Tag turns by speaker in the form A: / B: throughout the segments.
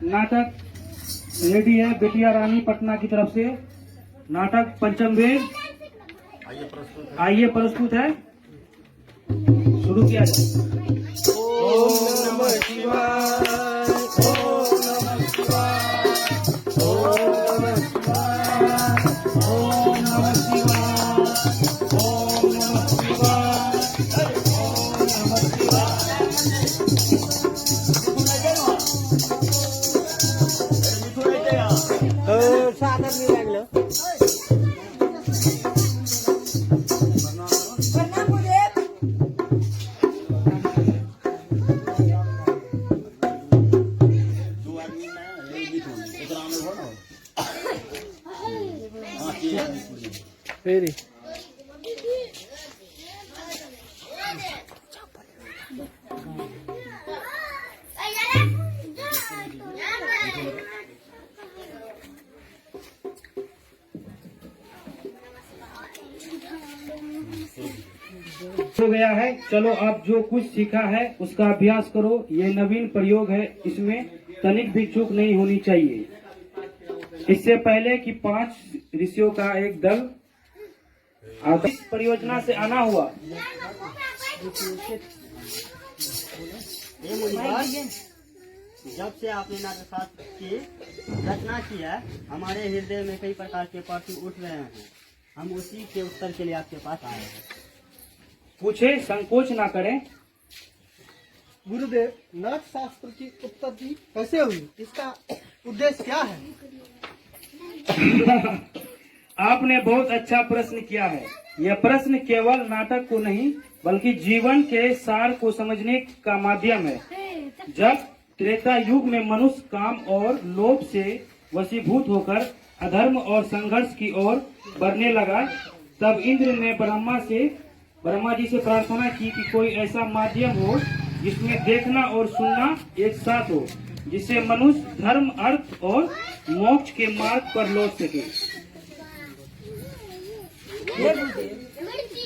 A: नाटक रेडी है बेटिया रानी पटना की तरफ से। नाटक पंचम वेद आइए प्रस्तुत है, शुरू किया जाए। ओम नमः शिवाय, ओम नमः शिवाय, ओम नमः शिवाय, ओम नमः शिवाय, ओम नमः शिवाय, ओम नमः शिवाय।
B: सागर नहीं लागलं। फेरी
A: हो गया है। चलो आप जो कुछ सीखा है उसका अभ्यास करो। ये नवीन प्रयोग है, इसमें तनिक भी चूक नहीं होनी चाहिए। इससे पहले कि 5 ऋषियों का एक दल इस परियोजना से आना हुआ।
B: जब से आपने नाट्यशास्त्र की रचना की है, हमारे हृदय में कई प्रकार के प्रश्न उठ रहे हैं। हम उसी के उत्तर के लिए आपके पास आए हैं।
A: पूछे, संकोच ना करें।
C: गुरुदेव, नाट्यशास्त्र की उत्पत्ति कैसे हुई? इसका उद्देश्य क्या है?
A: आपने बहुत अच्छा प्रश्न किया है। यह प्रश्न केवल नाटक को नहीं बल्कि जीवन के सार को समझने का माध्यम है। जब त्रेता युग में मनुष्य काम और लोभ से वशीभूत होकर अधर्म और संघर्ष की ओर बढ़ने लगा, तब इंद्र ने ब्रह्मा जी से प्रार्थना की कि कोई ऐसा माध्यम हो जिसमें देखना और सुनना एक साथ हो, जिससे मनुष्य धर्म, अर्थ और मोक्ष के मार्ग पर लौट सके।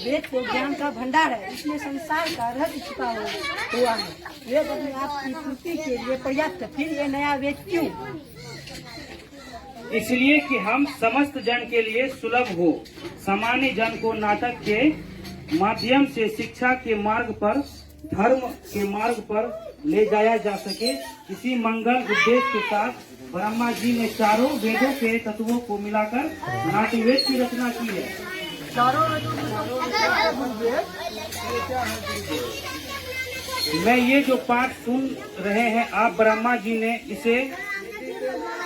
D: वेद तो ज्ञान का भंडार है, इसमें संसार का रहस्य छुपा हुआ है। वेद अपने आप की पूर्ति के लिए पर्याप्त, फिर ये नया वेद क्यों?
A: इसलिए कि हम समस्त जन के लिए सुलभ हो, सामान्य जन को नाटक के माध्यम से शिक्षा के मार्ग पर, धर्म के मार्ग पर ले जाया जा सके। इसी मंगल उद्देश्य के साथ ब्रह्मा जी ने चारों वेदों के तत्वों को मिलाकर नाट्यवेद की रचना की है। मैं ये जो पाठ सुन रहे हैं आप, ब्रह्मा जी ने इसे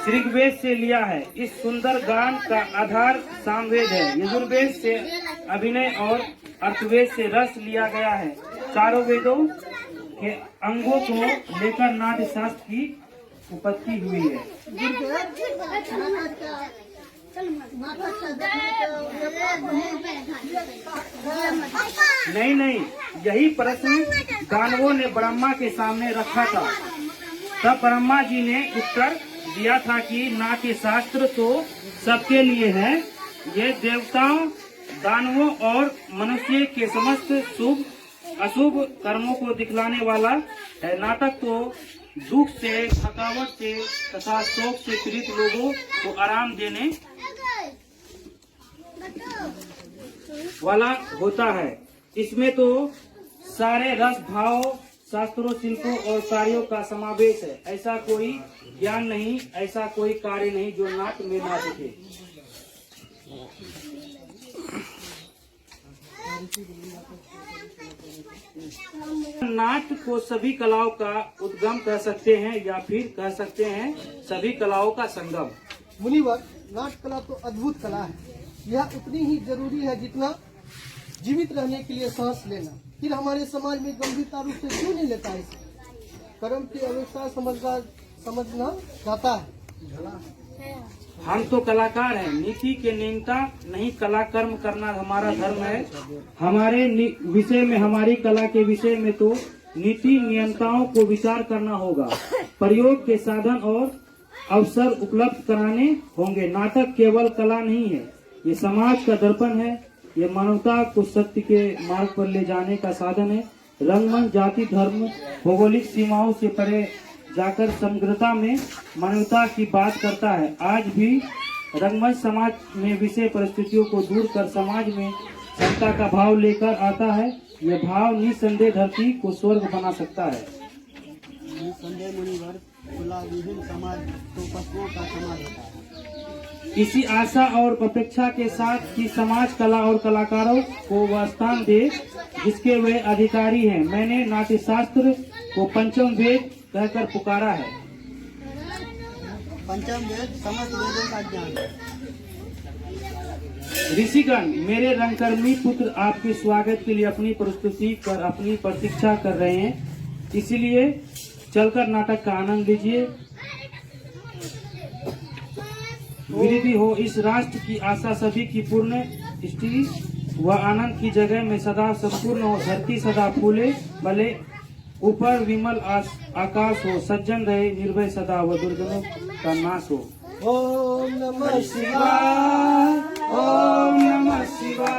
A: ऋग्वेद से लिया है। इस सुंदर गान का आधार सामवेद है। यजुर्वेद से अभिनय और अर्थवेद से रस लिया गया है। चारों वेदों के अंगों को लेकर नाट्य शास्त्र की उत्पत्ति हुई है। नहीं, यही प्रश्न दानवों ने ब्रह्मा के सामने रखा था। तब ब्रह्मा जी ने उत्तर दिया था कि नाट्य शास्त्र तो सबके लिए है। ये देवताओं, दानवों और मनुष्य के समस्त शुभ अशुभ कर्मों को दिखलाने वाला है। नाटक तो दुख से, थकावट से तथा शोक से पीड़ित लोगों को आराम देने वाला होता है। इसमें तो सारे रस, भाव, शास्त्रों, शिल्पों और कार्यों का समावेश है। ऐसा कोई ज्ञान नहीं, ऐसा कोई कार्य नहीं जो नाट्य में ना दिखे। नाट्य को सभी कलाओं का उद्गम कह सकते हैं या फिर कह सकते हैं सभी कलाओं का संगम।
C: मुनिवर, नाट्य कला तो अद्भुत कला है। यह उतनी ही जरूरी है जितना जीवित रहने के लिए सांस लेना। फिर हमारे समाज में गंभीरता रूप से क्यों नहीं लेता है? कर्म की अवस्था समझना जाता है।
A: हम तो कलाकार हैं, नीति के नियंता नहीं। कला कर्म करना हमारा धर्म है। हमारे विषय में, हमारी कला के विषय में तो नीति नियंताओं को विचार करना होगा। प्रयोग के साधन और अवसर उपलब्ध कराने होंगे। नाटक केवल कला नहीं है, ये समाज का दर्पण है। ये मानवता को सत्य के मार्ग पर ले जाने का साधन है। रंगमंच जाति, धर्म, भौगोलिक सीमाओं से परे जाकर समग्रता में मानवता की बात करता है। आज भी रंगमंच समाज में विषय परिस्थितियों को दूर कर समाज में समता का भाव लेकर आता है। यह भाव निसंदेह धरती को स्वर्ग बना सकता है।
B: निसंदेह मुनिवर खुला विभिन्न समाज तो पशुओं का समाज होता है।
A: इसी आशा और अपेक्षा के साथ कि समाज कला और कलाकारों को वह स्थान दे जिसके वे अधिकारी हैं, मैंने नाट्य शास्त्र को पंचम वेद कहकर पुकारा है।
B: पंचम वेद समस्त वेदों का ज्ञान है।
A: ऋषिगण, मेरे रंगकर्मी पुत्र आपके स्वागत के लिए अपनी प्रस्तुति कर अपनी प्रतीक्षा कर रहे हैं, इसलिए चलकर नाटक का आनंद लीजिए। विधि हो इस राष्ट्र की आशा सभी की पूर्ण दृष्टि व आनंद की जगह में सदा संपूर्ण हो। धरती सदा फूले भले, ऊपर विमल आकाश हो। सज्जन रहे निर्भय सदा व दुर्जनों का नाश हो।
C: ओम नमः शिवाय।
A: ओम नमः शिवाय।